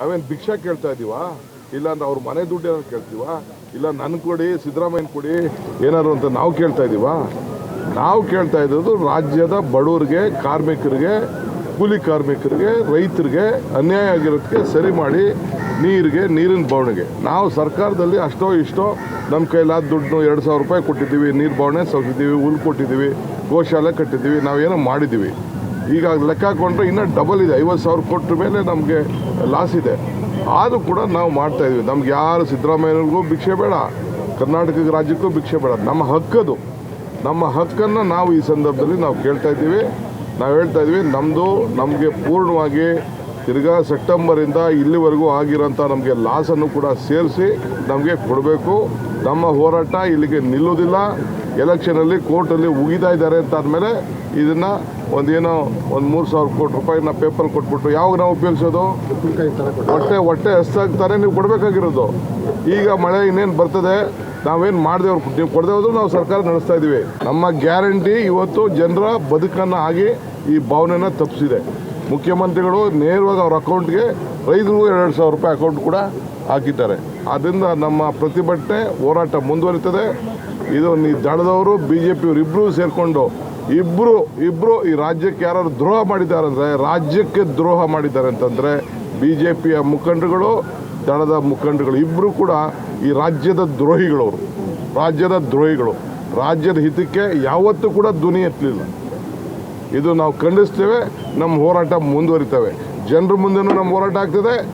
ನಾವೇನು ಭಿಕ್ಷಾ ಕೇಳ್ತಾ ಇದೀವಾ? ಇಲ್ಲ ಅಂದ್ರೆ ಅವ್ರ ಮನೆ ದುಡ್ಡು ಏನಾದ್ರು ಕೇಳ್ತೀವಾ? ಇಲ್ಲ ನನ್ ಕೊಡಿ, ಸಿದ್ದರಾಮಯ್ಯನ ಕೊಡಿ ಏನಾದ್ರು ಅಂತ ನಾವು ಕೇಳ್ತಾ ಇದೀವಾ? ನಾವು ಕೇಳ್ತಾ ಇರೋದು ರಾಜ್ಯದ ಬಡವರಿಗೆ, ಕಾರ್ಮಿಕರಿಗೆ, ಕೂಲಿ ಕಾರ್ಮಿಕರಿಗೆ, ರೈತರಿಗೆ ಅನ್ಯಾಯ ಆಗಿರೋದಕ್ಕೆ ಸರಿ ಮಾಡಿ ನೀರಿಗೆ, ನೀರಿನ ಬವಣೆಗೆ ನಾವು ಸರ್ಕಾರದಲ್ಲಿ ಅಷ್ಟೋ ಇಷ್ಟೋ ನಮ್ಮ ಕೈಲಾದ ದುಡ್ಡು 2,000 ರೂಪಾಯಿ ಕೊಟ್ಟಿದ್ದೀವಿ, ನೀರು ಬವಣೆ ಸೌಸಿದ್ದೀವಿ, ಹುಲ್ಲು ಕೊಟ್ಟಿದ್ದೀವಿ, ಗೋಶಾಲೆ ಕಟ್ಟಿದ್ದೀವಿ, ನಾವೇನೋ ಮಾಡಿದ್ದೀವಿ. ಈಗ ಲೆಕ್ಕ ಹಾಕೊಂಡ್ರೆ ಇನ್ನೂ ಡಬಲ್ ಇದೆ. 50,000 ಕೊಟ್ಟ ಮೇಲೆ ನಮಗೆ ಲಾಸ್ ಇದೆ. ಆದರೂ ಕೂಡ ನಾವು ಮಾಡ್ತಾಯಿದ್ವಿ. ನಮ್ಗೆ ಯಾರು ಸಿದ್ದರಾಮಯ್ಯನಿಗೂ ಭಿಕ್ಷೆ ಬೇಡ, ಕರ್ನಾಟಕ ರಾಜ್ಯಕ್ಕೂ ಭಿಕ್ಷೆ ಬೇಡ. ನಮ್ಮ ಹಕ್ಕದು, ನಮ್ಮ ಹಕ್ಕನ್ನು ನಾವು ಈ ಸಂದರ್ಭದಲ್ಲಿ ನಾವು ಕೇಳ್ತಾ ಇದ್ದೀವಿ. ನಾವು ಹೇಳ್ತಾ ಇದ್ವಿ, ನಮಗೆ ಪೂರ್ಣವಾಗಿ ತಿರ್ಗಾ ಸೆಪ್ಟೆಂಬರಿಂದ ಇಲ್ಲಿವರೆಗೂ ಆಗಿರೋಂಥ ನಮಗೆ ಲಾಸನ್ನು ಕೂಡ ಸೇರಿಸಿ ನಮಗೆ ಕೊಡಬೇಕು. ನಮ್ಮ ಹೋರಾಟ ಇಲ್ಲಿಗೆ ನಿಲ್ಲೋದಿಲ್ಲ. ಎಲೆಕ್ಷನಲ್ಲಿ ಕೋರ್ಟಲ್ಲಿ ಉಗಿತಾ ಇದ್ದಾರೆ ಅಂತ ಆದಮೇಲೆ ಇದನ್ನು ಒಂದು 3,000 ಕೋಟಿ ರೂಪಾಯಿನ ಪೇಪರ್ ಕೊಟ್ಬಿಟ್ಟು ಯಾವಾಗ ನಾವು ಉಪಯೋಗಿಸೋದು? ಹೊಟ್ಟೆ ಹಸ್ತಾಗ್ತಾರೆ ನೀವು ಕೊಡಬೇಕಾಗಿರೋದು. ಈಗ ಮಳೆ ಇನ್ನೇನು ಬರ್ತದೆ, ನಾವೇನು ಮಾಡಿದೆವ್ರು, ನೀವು ಕೊಡದೆ ಹೋದ್ರು ನಾವು ಸರ್ಕಾರ ನಡೆಸ್ತಾ ಇದ್ದೀವಿ. ನಮ್ಮ ಗ್ಯಾರಂಟಿ ಇವತ್ತು ಜನರ ಬದುಕನ್ನು ಆಗಿ ಈ ಭಾವನೆನ ತಪ್ಪಿಸಿದೆ. ಮುಖ್ಯಮಂತ್ರಿಗಳು ನೇರವಾಗಿ ಅವ್ರ ಅಕೌಂಟ್ಗೆ ರೈತರಿಗೂ 2,000 ರೂಪಾಯಿ ಅಕೌಂಟ್ ಕೂಡ ಹಾಕಿದ್ದಾರೆ. ಆದ್ದರಿಂದ ನಮ್ಮ ಪ್ರತಿಭಟನೆ ಹೋರಾಟ ಮುಂದುವರಿತದೆ. ಇದು ದಳದವರು BJP ಇಬ್ಬರೂ ಸೇರಿಕೊಂಡು ಇಬ್ಬರು ಈ ರಾಜ್ಯಕ್ಕೆ ಯಾರು ದ್ರೋಹ ಮಾಡಿದ್ದಾರೆ ಅಂದರೆ, ರಾಜ್ಯಕ್ಕೆ ದ್ರೋಹ ಮಾಡಿದ್ದಾರೆ ಅಂತಂದರೆ BJPಯ ಮುಖಂಡರುಗಳು, ದಳದ ಮುಖಂಡರುಗಳು ಇಬ್ಬರು ಕೂಡ ಈ ರಾಜ್ಯದ ದ್ರೋಹಿಗಳವರು, ರಾಜ್ಯದ ಹಿತಕ್ಕೆ ಯಾವತ್ತೂ ಕೂಡ ಧ್ವನಿ ಎತ್ತಲಿಲ್ಲ. ಇದು ನಾವು ಖಂಡಿಸ್ತೇವೆ. ನಮ್ಮ ಹೋರಾಟ ಮುಂದುವರಿತೇವೆ. ಜನರ ಮುಂದೆನೂ ನಮ್ಮ ಹೋರಾಟ ಆಗ್ತದೆ.